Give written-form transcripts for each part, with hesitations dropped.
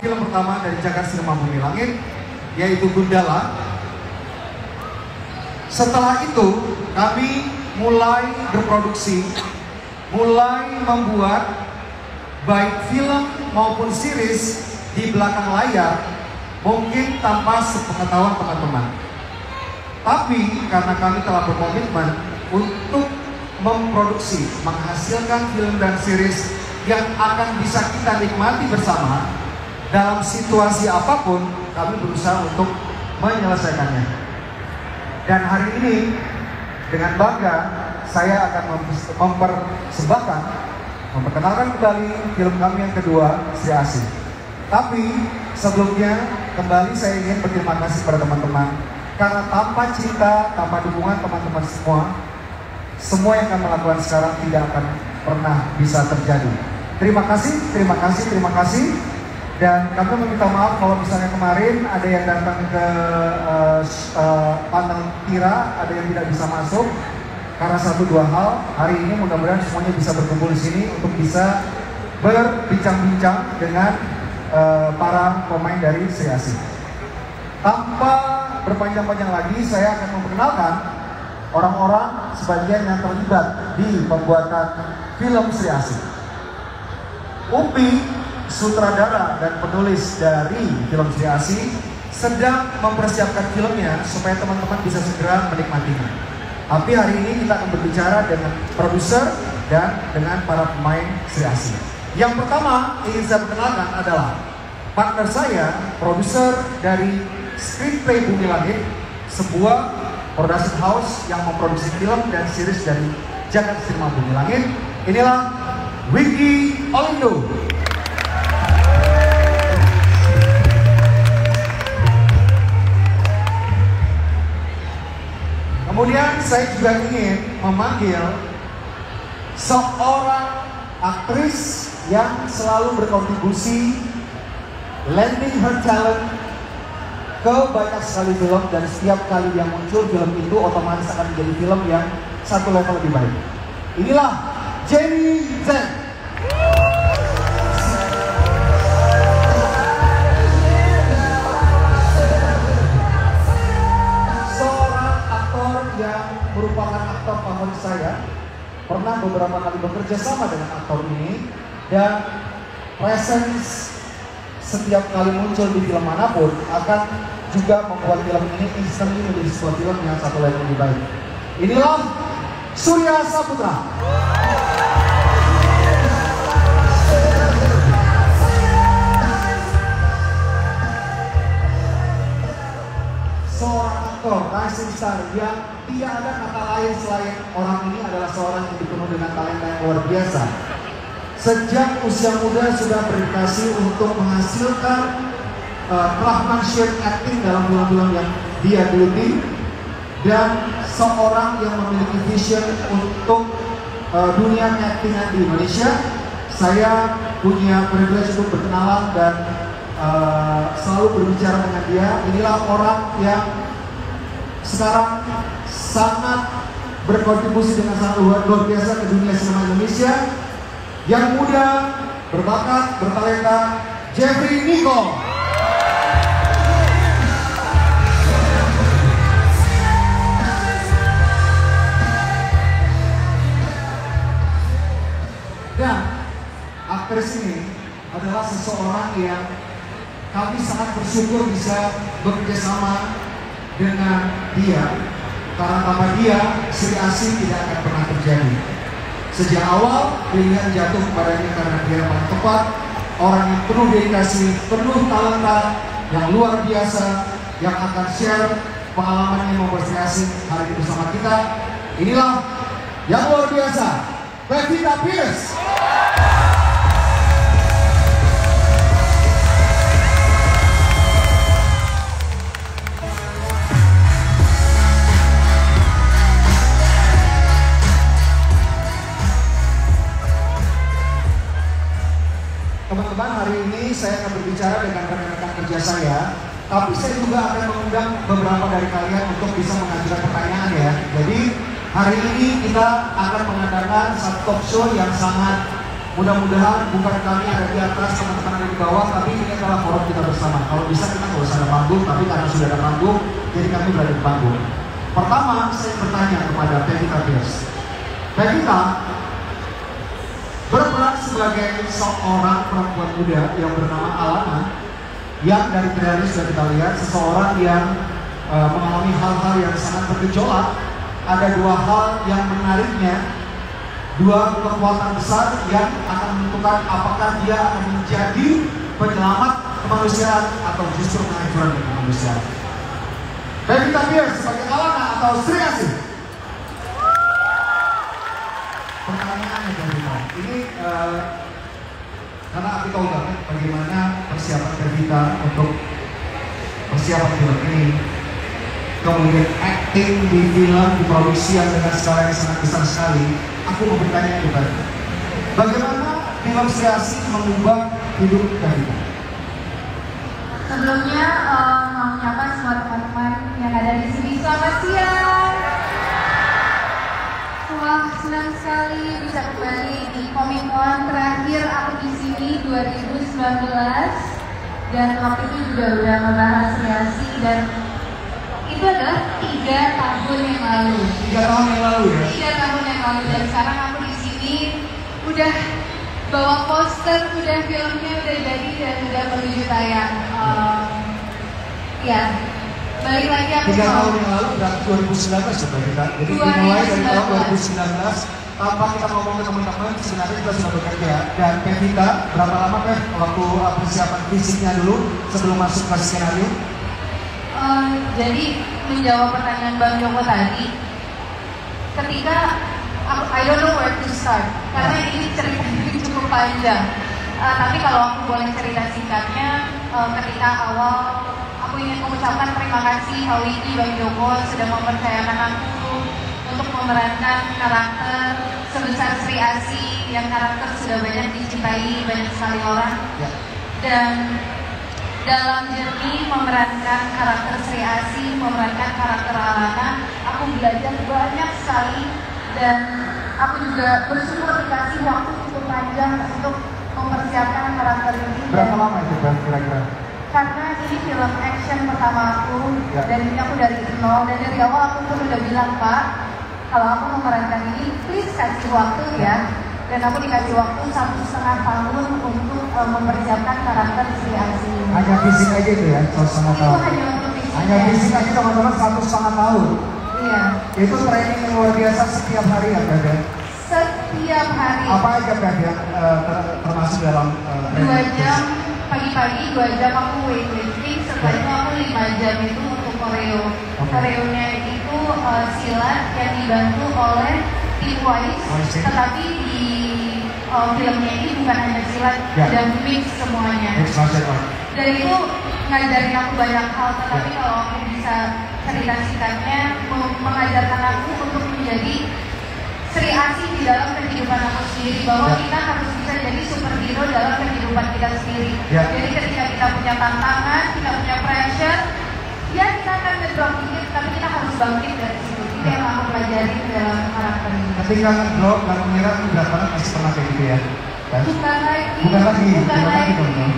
film pertama dari Jagat Cinema Bumi Langit, yaitu Gundala. Setelah itu kami mulai berproduksi, mulai membuat baik film maupun series di belakang layar, mungkin tanpa sepengetahuan teman-teman. Tapi karena kami telah berkomitmen untuk memproduksi, menghasilkan film dan series yang akan bisa kita nikmati bersama dalam situasi apapun, kami berusaha untuk menyelesaikannya. Dan hari ini dengan bangga saya akan memperkenalkan kembali film kami yang kedua, Sri Asih. Tapi sebelumnya kembali saya ingin berterima kasih kepada teman-teman, karena tanpa cinta, tanpa dukungan teman-teman semua yang kami lakukan sekarang tidak akan pernah bisa terjadi. Terima kasih, terima kasih, terima kasih. Dan kami meminta maaf kalau misalnya kemarin ada yang datang ke panel Tira, ada yang tidak bisa masuk karena 1-2 hal. Hari ini mudah-mudahan semuanya bisa berkumpul di sini untuk bisa berbincang-bincang dengan para pemain dari Sri Asih. Tanpa berpanjang-panjang lagi, saya akan memperkenalkan orang-orang sebagian yang terlibat di pembuatan film Sri Asih. Upi, sutradara dan penulis dari film Sri Asih, sedang mempersiapkan filmnya supaya teman-teman bisa segera menikmatinya. Tapi hari ini kita akan berbicara dengan produser dan dengan para pemain Sri Asih. Yang pertama ingin saya perkenalkan adalah partner saya, produser dari Screenplay Bumi Langit, sebuah production house yang memproduksi film dan series dari Jagat Cinema Bumi Langit. Inilah Wiki Olindo. Kemudian saya juga ingin memanggil seorang aktris yang selalu berkontribusi, lending her talent ke banyak sekali film, dan setiap kali yang muncul film itu otomatis akan menjadi film yang satu level lebih baik. Inilah Jenny Zeng. Seorang aktor yang merupakan aktor favorit saya. Pernah beberapa kali bekerja sama dengan aktor ini, dan presence setiap kali muncul di film manapun akan juga membuat film ini instantly menjadi sebuah film yang satu level lebih baik. Inilah Surya Saputra. Seorang aktor rising star yang tidak ada kata lain selain orang ini adalah seorang yang dipenuhi dengan talenta yang luar biasa. Sejak usia muda sudah berdedikasi untuk menghasilkan craftsmanship acting dalam film-film yang dia geluti, dan seorang yang memiliki vision untuk dunia actingan di Indonesia. Saya punya privilege untuk berkenalan dan selalu berbicara dengan dia. Inilah orang yang sekarang sangat berkontribusi dengan sangat luar biasa ke dunia sinema Indonesia, yang muda, berbakat, bertalenta, Jeffrey Nicole. Dan aktris ini adalah seseorang yang kami sangat bersyukur bisa bekerja sama dengan dia, karena tanpa dia Sri Asih tidak akan pernah terjadi. Sejak awal pilihan jatuh kepadanya karena dia paling tepat, orang yang penuh dedikasi, penuh talenta yang luar biasa, yang akan share pengalamannya membuat Sri Asih hari ini bersama kita. Inilah yang luar biasa, Pevita Pierce. Teman-teman, hari ini saya akan berbicara dengan rekan-rekan kerja saya, tapi saya juga akan mengundang beberapa dari kalian untuk bisa mengajukan pertanyaan ya. Jadi hari ini kita akan mengadakan satu talk show yang sangat Mudah-mudahan bukan kami ada di atas, teman-teman ada di bawah, tapi ini adalah forum kita bersama. Kalau bisa kita nggak usah ada panggung, tapi karena sudah ada panggung, jadi kami berada di panggung. Pertama, saya bertanya kepada Pevita Pierce. Pevita berperan sebagai seorang perempuan muda yang bernama Alana, yang dari trailer sudah kita lihat, seseorang yang mengalami hal-hal yang sangat bergejolak. Ada dua hal yang menariknya, dua kekuatan besar yang akan menentukan apakah dia akan menjadi penyelamat kemanusiaan atau justru penghancuran kemanusiaan. Pevita Pierce sebagai Alana atau Sri Asih? Pertanyaannya Pevita, ini karena aku tahu banget bagaimana persiapan Pevita untuk persiapan film ini, kemudian acting di film, di produksi yang dengan skala yang sangat besar sekali. Aku mau bertanya kepada bagaimana film Sri Asih mengubah hidup Pevita? Sebelumnya mau menyapa semua teman-teman yang ada di sini. Selamat siang. Wah, senang sekali bisa kembali di Comic Con. Terakhir aku di sini 2019 dan waktu itu juga udah membahas Sri Asih dan itu adalah 3 tahun yang lalu. 3 tahun yang lalu ya? 3 tahun yang lalu dan sekarang aku di sini udah bawa poster, udah filmnya udah jadi dan udah menuju tayang. Ya, balik lagi aku 3 tahun yang lalu berarti 2019 coba kita. Jadi dimulai dari tahun 2019 tanpa kita ngomong ke teman-teman, sebenarnya kita sudah bekerja. Dan Pevita, berapa lama Pev waktu persiapan fisiknya dulu sebelum masuk ke skenario? Jadi menjawab pertanyaan Bang Joko tadi, ketika I don't know where to start karena ini ceritanya cukup panjang. Tapi kalau aku boleh cerita singkatnya, ketika awal aku ingin mengucapkan terima kasih Hawiki Bang Joko sudah mempercayakan aku untuk memerankan karakter sebesar Sri Asih yang karakter sudah banyak dicintai banyak sekali orang. Dan dalam journey memerankan karakter Sri Asih, memerankan karakter Alana, aku belajar banyak sekali dan aku juga bersyukur dikasih waktu cukup panjang untuk mempersiapkan karakter ini. Berapa lama itu kira-kira? Karena ini film action pertama aku dan ini aku dari nol dan dari awal aku pun udah bilang Pak, kalau aku memerankan ini please kasih waktu ya. Dan aku dikasih waktu 1,5 tahun untuk mempersiapkan karakter Sri Asih. Hanya fisik aja itu ya, 1,5 tahun. Itu hanya untuk fisik. Hanya fisik aja teman-teman 1,5 tahun. Iya. Itu training yang luar biasa setiap hari ya Beb? Setiap hari. Apa aja Beb yang termasuk dalam 2 jam pagi-pagi, 2 jam aku weightlifting, setelah itu aku 5 jam itu untuk koreo. Koreonya itu silat yang dibantu oleh tim Wise, tetapi di filmnya ini bukan hanya silat, dan mix semuanya. Dan itu ngajarin aku banyak hal, tetapi kalau aku bisa cerita singkatnya, mengajarkan aku untuk menjadi Sri Asih di dalam kehidupan aku sendiri, bahwa kita harus bisa jadi superhero dalam kehidupan kita sendiri. Jadi ketika kita punya tantangan, kita punya pressure, ya kita akan ngedrop dikit, tapi kita harus bangkit dari situ. Itu yang aku pelajari dalam karakter ini. Ketika ngedrop dan mengira itu berat banget, pasti pernah kayak gitu ya? Bukan lagi. Bukan lagi dong.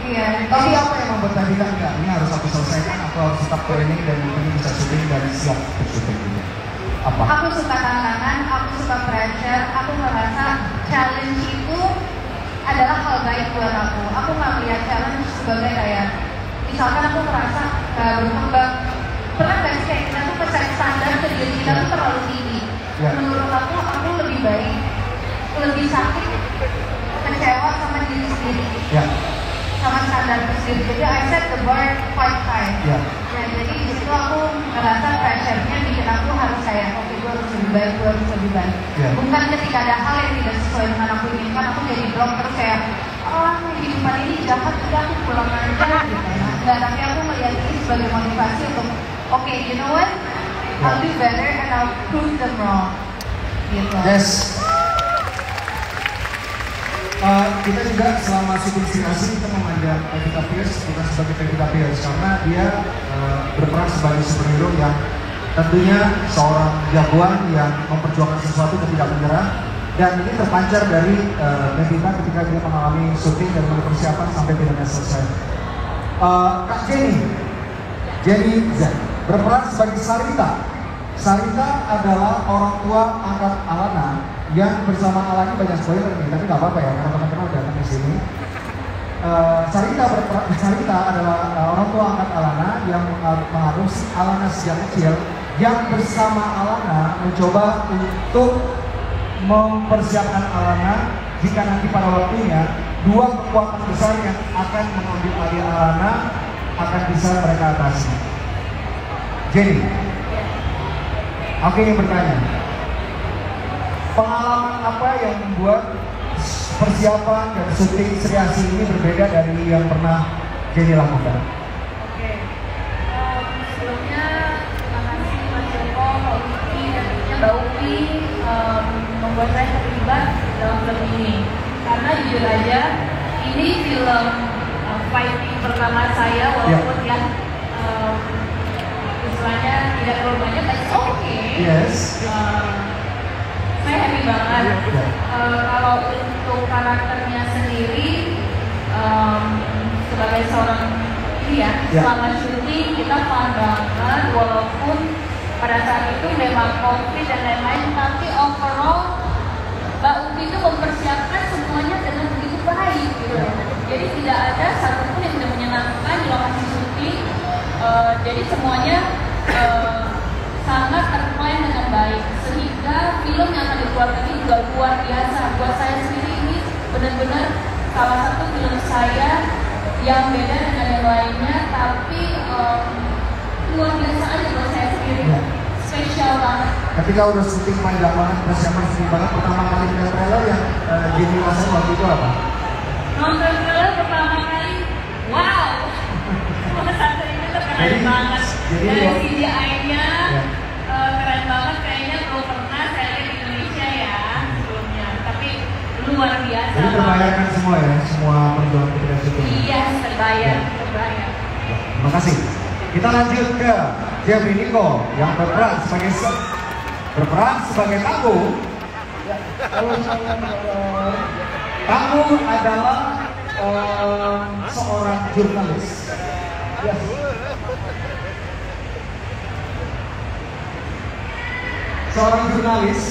Iya. Tapi apa yang membuat tadi kan enggak, ini harus aku selesaikan, aku harus tetap training dan mungkin bisa syuting dan siap untuk syuting juga. Apa? Aku suka tantangan, aku suka pressure, aku merasa challenge itu adalah hal baik buat aku. Aku nggak melihat challenge sebagai kayak, misalkan aku merasa nggak berkembang. Pernah nggak sih kayak kita tuh keset standar ke diri kita tuh terlalu tinggi. Menurut aku lebih baik, lebih sakit, kecewa sama diri sendiri. Sama standar sendiri. Jadi I set the bar quite high. Ya, jadi di situ aku ngerasa pressure-nya bikin aku harus kayak oke, gue harus lebih baik, gue harus lebih baik. Bukan ketika ada hal yang tidak sesuai dengan aku inginkan, aku jadi drop terus kayak kehidupan ini jahat, udah aku pulang aja gitu. Enggak, tapi aku melihat ini sebagai motivasi untuk oke, you know what? I'll do better and I'll prove them wrong. Gitu. Yes. Kita juga selama syuting Sri Asih kita memandang Pevita Pierce bukan sebagai Pevita Pierce karena dia berperan sebagai superhero yang tentunya seorang jagoan yang memperjuangkan sesuatu dan tidak menyerah. Dan ini terpancar dari Devita ketika dia mengalami syuting dan persiapan sampai filmnya selesai. Kak Jenny Z berperan sebagai Sarita. Sarita adalah orang tua angkat Alana yang bersama Alana banyak spoiler nih, tapi nggak apa-apa ya karena teman-teman udah datang di sini. Sarita adalah orang tua angkat Alana yang mengadopsi Alana sejak kecil, yang bersama Alana mencoba untuk mempersiapkan Alana jika nanti pada waktunya dua kekuatan besar yang akan mengambil alih Alana akan bisa mereka atasi. Jadi, aku ingin bertanya, pengalaman apa yang membuat persiapan dan syuting Sri Asih ini berbeda dari yang pernah Jenny lakukan? Oke, sebelumnya terima kasih Mas Joko, Mbak Upi, dan tentunya Mbak Upi membuat saya terlibat dalam film ini. Karena jujur aja, ini film fighting pertama saya, walaupun ya istilahnya tidak terlalu banyak, tapi oke. Yes. Saya happy banget. Kalau untuk karakternya sendiri, sebagai seorang selama syuting kita fun banget, walaupun pada saat itu memang konflik dan lain-lain, tapi overall Mbak Upi itu mempersiapkan semuanya dengan begitu baik gitu. Jadi tidak ada satupun yang tidak menyenangkan di lokasi syuting. Jadi semuanya sangat terplan dengan baik, sehingga film yang akan dikeluarkan ini juga luar biasa. Buat saya sendiri ini benar-benar salah satu film saya yang beda dengan yang lainnya, tapi luar biasa aja buat saya sendiri. Spesial banget. Ketika udah syuting panjang banget, persiapan syuting banget, pertama kali lihat trailer yang Jenny rasain waktu itu apa? Nonton trailer pertama kali, wow! Satu itu keren banget. Dari CGI-nya keren banget, kayaknya belum pernah saya lihat di Indonesia ya sebelumnya. Tapi luar biasa. Jadi terbayarkan semua ya, semua perjuangan ketika syuting. Iya, terbayar. Terima kasih. Kita lanjut ke Jeffrey Nicole yang berperan sebagai Tangguh. Tangguh adalah seorang jurnalis. Seorang jurnalis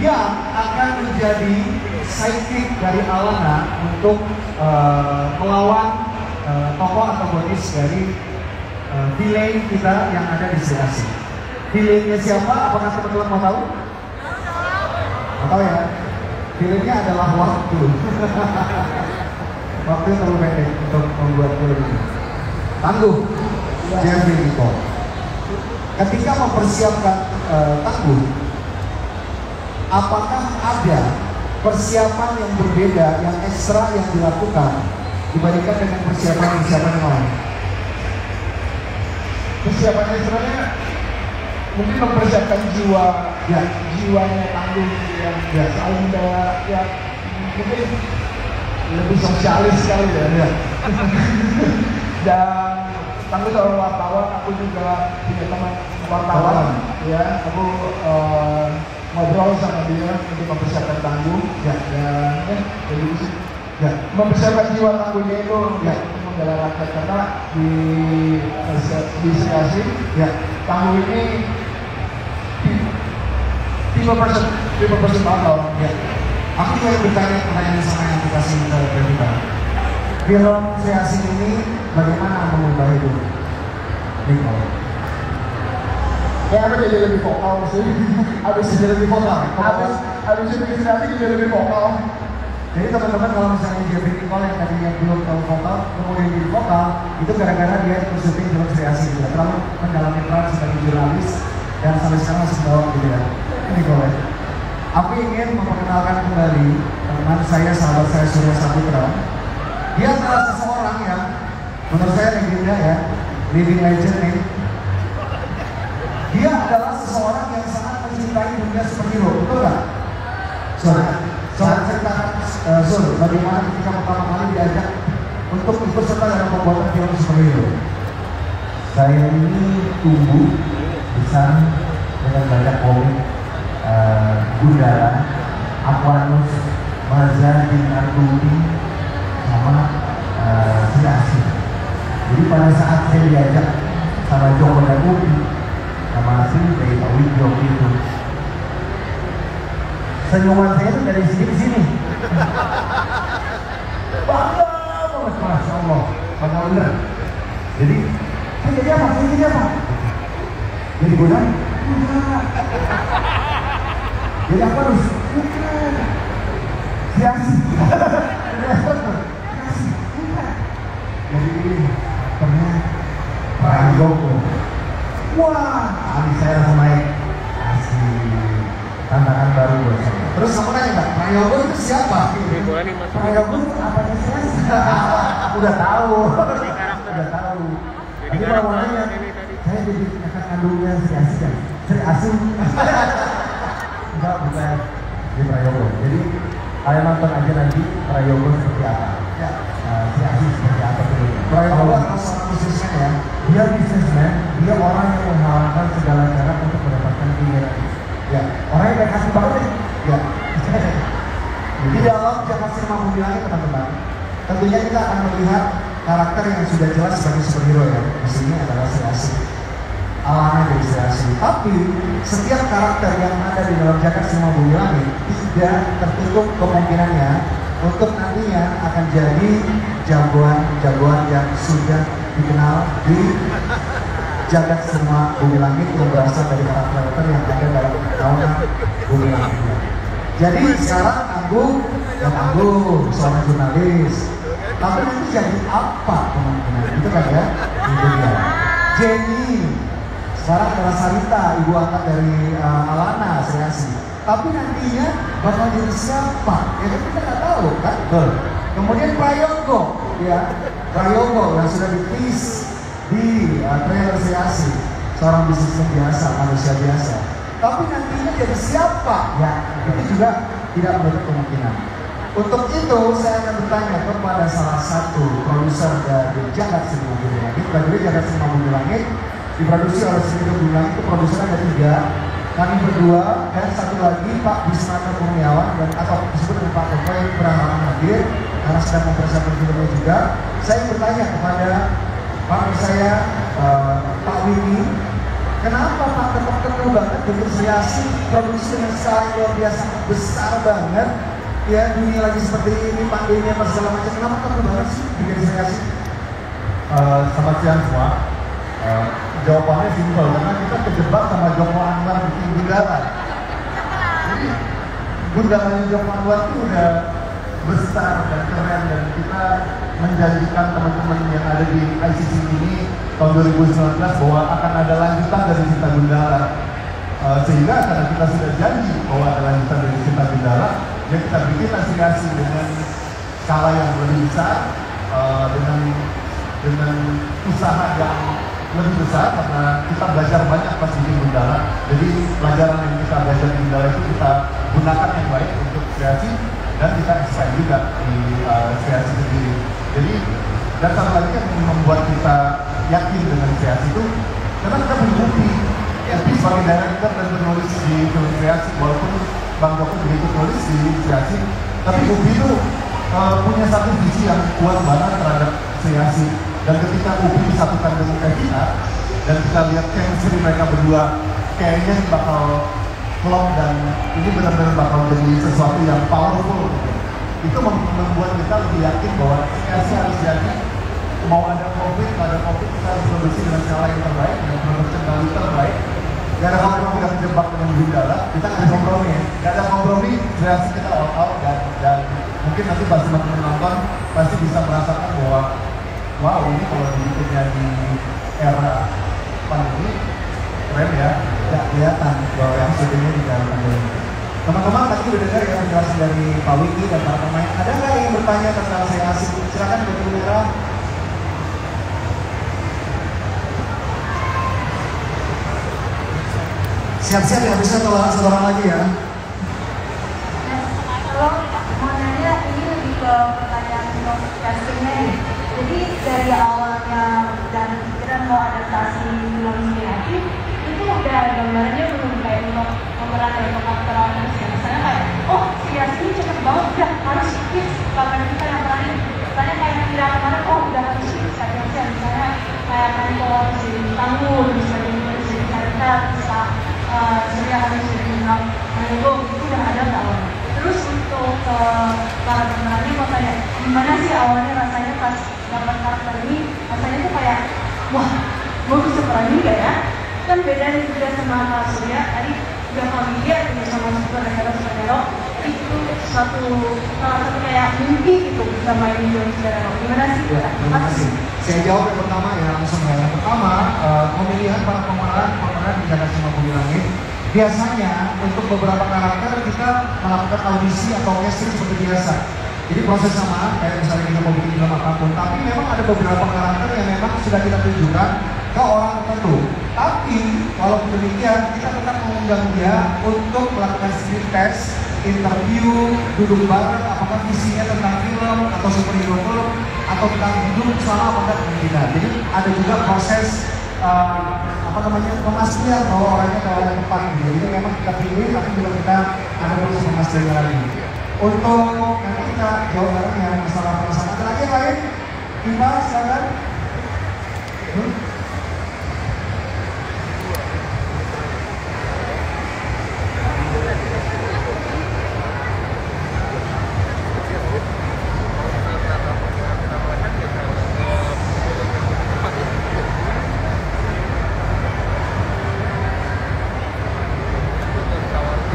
yang akan menjadi sidekick dari Alana untuk melawan tokoh antagonis dari villain kita yang ada di Sri Asih. Villainnya siapa? Apakah teman-teman mau tahu? Mau tahu ya? Villainnya adalah waktu. Waktu yang terlalu pendek untuk membuat film ini. Tangguh, Jeffrey Nicole. Ketika mempersiapkan Tangguh, apakah ada persiapan yang berbeda, yang ekstra yang dilakukan dibandingkan dengan persiapan yang lain? Persiapannya sebenarnya mungkin mempersiapkan jiwanya Tangguh yang selalu ya mungkin lebih sosialis sekali ya. Dan Tangguh seorang wartawan, aku juga punya teman wartawan ya, aku ngobrol sama dia untuk mempersiapkan Tangguh mempersiapkan jiwa Tangguhnya itu untuk membela rakyat, karena di Sri Asih Tangguh ini people person banget orangnya. Aku juga bertanya pertanyaan sama yang dikasih ke kita. Film Sri Asih ini bagaimana mengubah hidup Nicole? Ya, aku jadi lebih vokal sih. Abis jadi lebih vokal. Abis syuting Sri Asih jadi lebih vokal. Jadi teman-teman kalau misalnya Jeffrey Nicole yang tadinya belum tahu vokal, kemudian jadi vokal, itu gara-gara dia ikut syuting film Sri Asih juga. Terlalu mendalami peran sebagai jurnalis dan sampai sekarang masih bawa gitu ya. Nicole. Aku ingin memperkenalkan kembali teman saya, sahabat saya Surya Saputra. Dia adalah seseorang yang menurut saya legenda ya, living legend nih. Dia adalah seseorang yang sangat mencintai dunia superhero, betul nggak? Soal ceritakan bagaimana ketika pertama kali diajak untuk ikut serta dalam pembuatan film superhero. Saya ini tumbuh besar dengan banyak komik Gundala Aquanus, Maza, bin Artubi, sama si Asih. Jadi pada saat saya diajak sama Joko dan Upi, sama Asih dari Pak Widjo itu, senyuman saya itu dari sini ke sini. Bangga banget, Masya Allah, bangga bener. Jadi, saya jadi apa? Saya jadi apa? Jadi godam? Enggak. Jadi apa harus? Bukan. Si Asih. Jadi apa? Si Asih. Bukan. Jadi ini, aktornya Prayogo. Wah, habis saya langsung naik. Asik. Tantangan baru buat saya. Terus kamu nanya nggak, Prayogo itu siapa? Prayogo itu apa sih? Udah tahu. Udah tahu. Jadi kalau mau nanya, saya jadi kakak kandungnya Sri Asih kan? Sri Asih. Enggak, bukan. Di Prayogo. Jadi kalian nonton aja nanti Prayogo seperti apa. Ya. Sri Asih seperti apa tuh. Prayogo adalah seorang bisnismen ya. Dia bisnismen, dia orang yang menghalalkan segala cara untuk mendapatkan keinginan. Ya. Orang yang baik hati banget. Ya. Di dalam Jakarta Cinema Movie Langit teman-teman, tentunya kita akan melihat karakter yang sudah jelas sebagai superhero ya. Di sini adalah Sri Asih. Alana dari Sri Asih. Tapi setiap karakter yang ada di dalam Jakarta Cinema Movie Langit tidak tertutup kemungkinannya untuk nantinya akan jadi jagoan-jagoan yang sudah dikenal di Jagat Cinema Bumi Langit yang berasal dari karakter yang ada dalam tahunan Bumi Langit. Jadi sekarang tangguh seorang jurnalis. Tapi nanti jadi apa kemungkinan? Itu kan ya, itu dia. Jenny, sekarang adalah Sarita, ibu angkat dari Alana, Sri Asih. Tapi nantinya bakal jadi siapa? Ya kan kita nggak tahu kan? Kemudian Prayogo, ya, Prayogo yang sudah di-tease di trailer Sri Asih, seorang bisnismen biasa, manusia biasa. Tapi nantinya jadi siapa? Ya, itu juga tidak menutup kemungkinan. Untuk itu saya akan bertanya kepada salah satu produser dari Jagat Cinema Bumi Langit. Bagi Jagat Cinema Bumi Langit diproduksi oleh Studio Bumi Langit, itu produser ada 3. Kami berdua dan satu lagi Pak Bismata Kurniawan dan atau disebut dengan Pak Koko yang berhalangan hadir karena sedang mempersiapkan filmnya juga. Saya bertanya kepada partner saya Pak Winnie, kenapa Pak tetap ketemu banget dengan Sri Asih, produksi dengan skala luar biasa besar banget, ya dunia lagi seperti ini, pandemi apa segala macam, kenapa ketemu banget sih bikin Sri Asih? Selamat siang semua. Jawabannya simpel, karena kita kejebak sama Joko Anwar bikin Gundala. Jadi Gundalanya Joko Anwar itu udah besar dan keren, dan kita menjanjikan teman-teman yang ada di ICC ini tahun 2019 bahwa akan ada lanjutan dari Cinta Gundala. Sehingga karena kita sudah janji bahwa ada lanjutan dari Cinta Gundala, ya kita bikin Sri Asih dengan skala yang lebih besar, dengan usaha yang lebih besar, karena kita belajar banyak pas bikin Gundala. Jadi pelajaran yang kita belajar di Gundala itu kita gunakan yang baik untuk Sri Asih, dan kita expand juga di Sri Asih sendiri. Jadi dan satu lagi yang membuat kita yakin dengan Sri Asih itu karena kita punya Upi. Upi sebagai director dan penulis di film Sri Asih, walaupun Bang Joko juga ikut nulis di Sri Asih, tapi Upi itu punya satu visi yang kuat banget terhadap Sri Asih. Dan ketika Upi disatukan dengan Evita dan kita lihat chemistry mereka berdua, kayaknya bakal klop dan ini benar-benar bakal jadi sesuatu yang powerful. Itu membuat kita lebih yakin bahwa Sri Asih harus jadi, mau ada konflik, ada konflik, kita harus produksi dengan skala yang terbaik, dengan production value terbaik. Gak ada kompromi yang terjebak dengan Gundala, kita nggak ada kompromi ya. Gak ada kompromi, Sri Asih kita all out, dan mungkin nanti pas teman-teman nonton pasti bisa merasakan bahwa wow, ini kalau dibikinnya di era pandemi keren ya. Tidak kelihatan bahwa yang syutingnya di dalam pandemi. Teman-teman tadi udah dengar ya penjelasan dari Pak Wiki dan para pemain. Ada nggak yang bertanya tentang Sri Asih? Silakan bagi kamera. Siap-siap ya, bisa satu orang lagi ya. Kalau mau nanya, ini lebih ke pertanyaan untuk castingnya nih. Jadi dari awalnya dan pikiran mau adaptasi film Sri Asih, itu itu udah gambarannya belum kayak untuk pemeran dan untuk aktor-aktor ya. Misalnya kayak, oh si Yasmin cepet banget, udah harus fix kapan kita yang terakhir. Misalnya kayak Mira kemarin, oh udah harus fix kayak misalnya kayak kantor si Tanggul, bisa jadi si Karita, bisa Surya harus jadi Mango, itu udah ada nggak awalnya. Terus untuk para pemerannya mau tanya, gimana sih awalnya rasanya pas dapat karakter ini? Rasanya tuh kayak, wah, gue bisa peran juga ya? Kan beda nih juga sama Kak Surya, tadi udah familiar gitu sama superhero, itu salah satu kayak mimpi gitu bisa main di superhero. Gimana sih? Ya, terima kasih. Saya jawab yang pertama ya langsung ya. Yang pertama, pemilihan para pemeran di Jakarta Cuma Bumi Langit. Biasanya untuk beberapa karakter kita melakukan audisi atau casting seperti biasa. Jadi proses sama kayak misalnya kita mau bikin film apapun. Tapi memang ada beberapa karakter yang memang sudah kita tunjukkan ke orang tertentu. Tapi walaupun demikian kita tetap mengundang dia untuk melakukan screen test, interview, duduk bareng apakah visinya tentang film atau superhero film atau tentang hidup selama apakah tidak. Jadi ada juga proses pemastian bahwa orangnya kalau yang tepat gitu. Jadi memang kita pilih tapi juga kita ada proses pemastiannya lagi. Untuk nanti kita jawab bareng ya masalah perasaan. Ada lagi yang lain? Iba, silakan.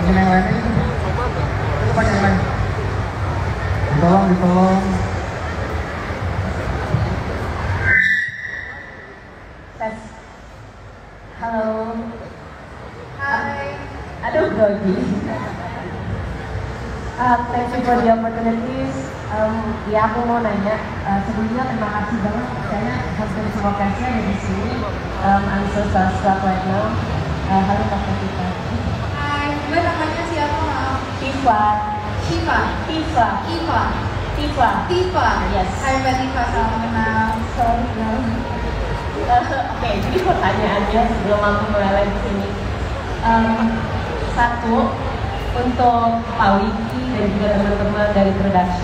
Yang lainnya itu banyak yang lain. Ditolong. Tes. Halo. Hai. Aduh, grogi. Thank you for the opportunities. Ya aku mau nanya, sebelumnya terima kasih banget karena hampir semua cast-nya ada di sini. I'm so starstruck right now. Halo Kak Tika. Hai, gue namanya siapa maaf? Tifa. Shiva. Tifa. Tifa. Tifa. Tifa. Yes. Hai Mbak Tifa, salam kenal. Sorry, no. Oke, jadi pertanyaannya sebelum aku meleleh di sini. Satu, untuk Pak Wiki dan juga teman-teman dari production.